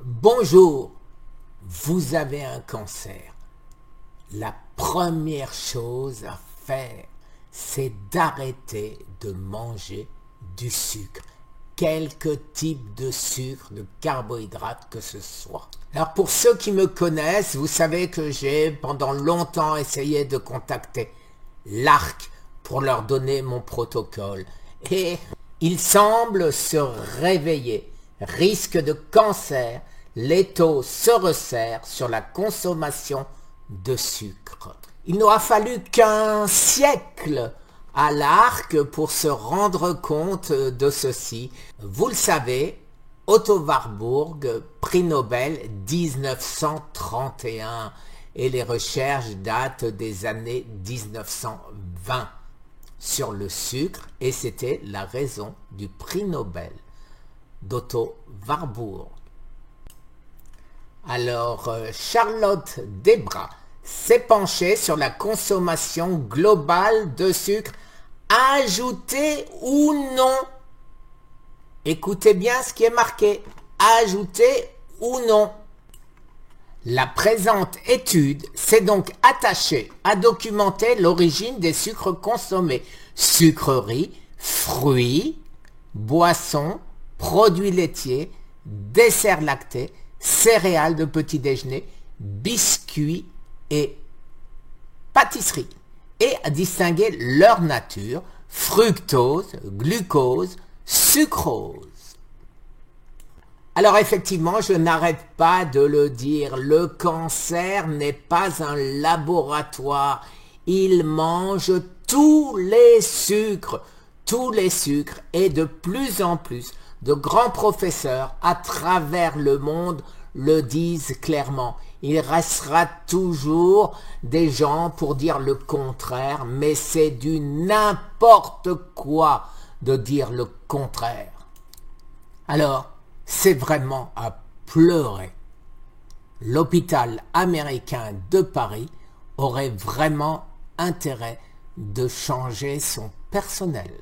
Bonjour, vous avez un cancer. La première chose à faire, c'est d'arrêter de manger du sucre. Quelque type de sucre, de carbohydrate que ce soit. Alors pour ceux qui me connaissent, vous savez que j'ai pendant longtemps essayé de contacter l'ARC pour leur donner mon protocole. Et ils semblent se réveiller. Risque de cancer, les taux se resserrent sur la consommation de sucre. Il n'aura fallu qu'un siècle à l'ARC pour se rendre compte de ceci. Vous le savez, Otto Warburg, prix Nobel 1931, et les recherches datent des années 1920 sur le sucre, et c'était la raison du prix Nobel d'Otto Warburg. Alors, Charlotte Debra s'est penchée sur la consommation globale de sucre, ajouté ou non. Écoutez bien ce qui est marqué, ajouté ou non. La présente étude s'est donc attachée à documenter l'origine des sucres consommés, sucreries, fruits, boissons, produits laitiers, desserts lactés, céréales de petit déjeuner, biscuits et pâtisseries, et à distinguer leur nature, fructose, glucose, sucrose. Alors effectivement, je n'arrête pas de le dire, le cancer n'est pas un laboratoire, il mange tous les sucres, et de plus en plus de grands professeurs à travers le monde le disent clairement. Il restera toujours des gens pour dire le contraire, mais c'est du n'importe quoi de dire le contraire. Alors, c'est vraiment à pleurer. L'hôpital américain de Paris aurait vraiment intérêt de changer son personnel.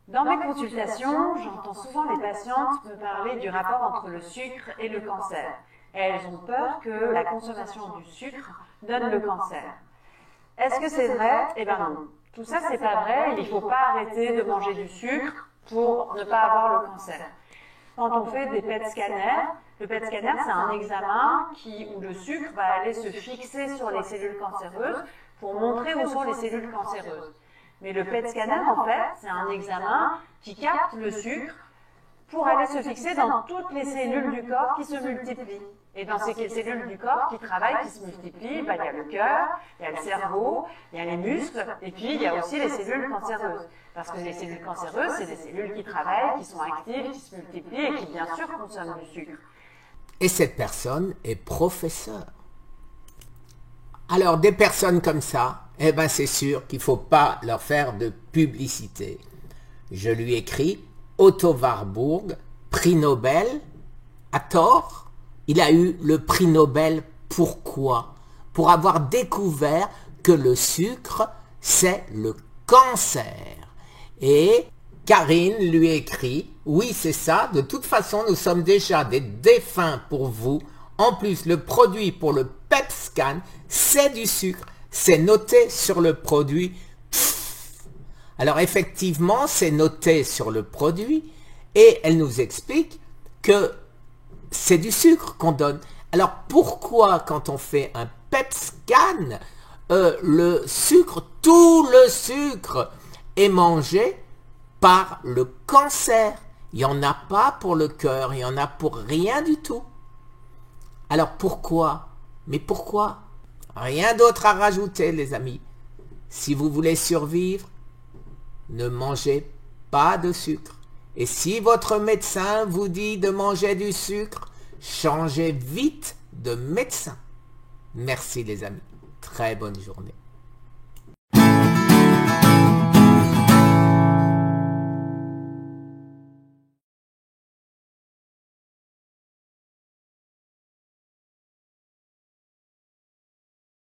Dans mes consultations, j'entends souvent les patientes me parler du rapport entre le sucre et le cancer. Elles ont peur que la consommation du sucre donne le cancer. Est-ce que c'est vrai? Eh bien non. Tout ça, c'est pas vrai. Il ne faut pas arrêter de manger du sucre pour ne pas avoir le cancer. Quand on fait des PET scanners, le PET scanner, c'est un examen où le sucre va aller se fixer sur les cellules cancéreuses pour montrer où sont les cellules cancéreuses. Mais le PET scanner, en fait, c'est un examen qui capte le sucre pour aller se fixer dans toutes les cellules du corps qui se multiplient. Et dans ces cellules du corps qui travaillent, qui se multiplient, il y a le cœur, il y a le cerveau, il y a les muscles, et puis il y a aussi les cellules cancéreuses. Parce que les cellules cancéreuses, c'est des cellules qui travaillent, qui sont actives, qui se multiplient et qui, bien sûr, consomment du sucre. Et cette personne est professeur. Alors, des personnes comme ça, eh ben c'est sûr qu'il ne faut pas leur faire de publicité. Je lui écris Otto Warburg, prix Nobel, à tort. Il a eu le prix Nobel, pourquoi? Pour avoir découvert que le sucre, c'est le cancer. Et Karine lui écrit, oui c'est ça, de toute façon nous sommes déjà des défunts pour vous. En plus, le produit pour le PET scan, c'est du sucre. C'est noté sur le produit. Alors effectivement, c'est noté sur le produit et elle nous explique que c'est du sucre qu'on donne. Alors pourquoi quand on fait un PET scan, le sucre, tout le sucre est mangé par le cancer? Il n'y en a pas pour le cœur, il n'y en a pour rien du tout. Alors pourquoi? Mais pourquoi? Rien d'autre à rajouter, les amis. Si vous voulez survivre, ne mangez pas de sucre. Et si votre médecin vous dit de manger du sucre, changez vite de médecin. Merci les amis. Très bonne journée.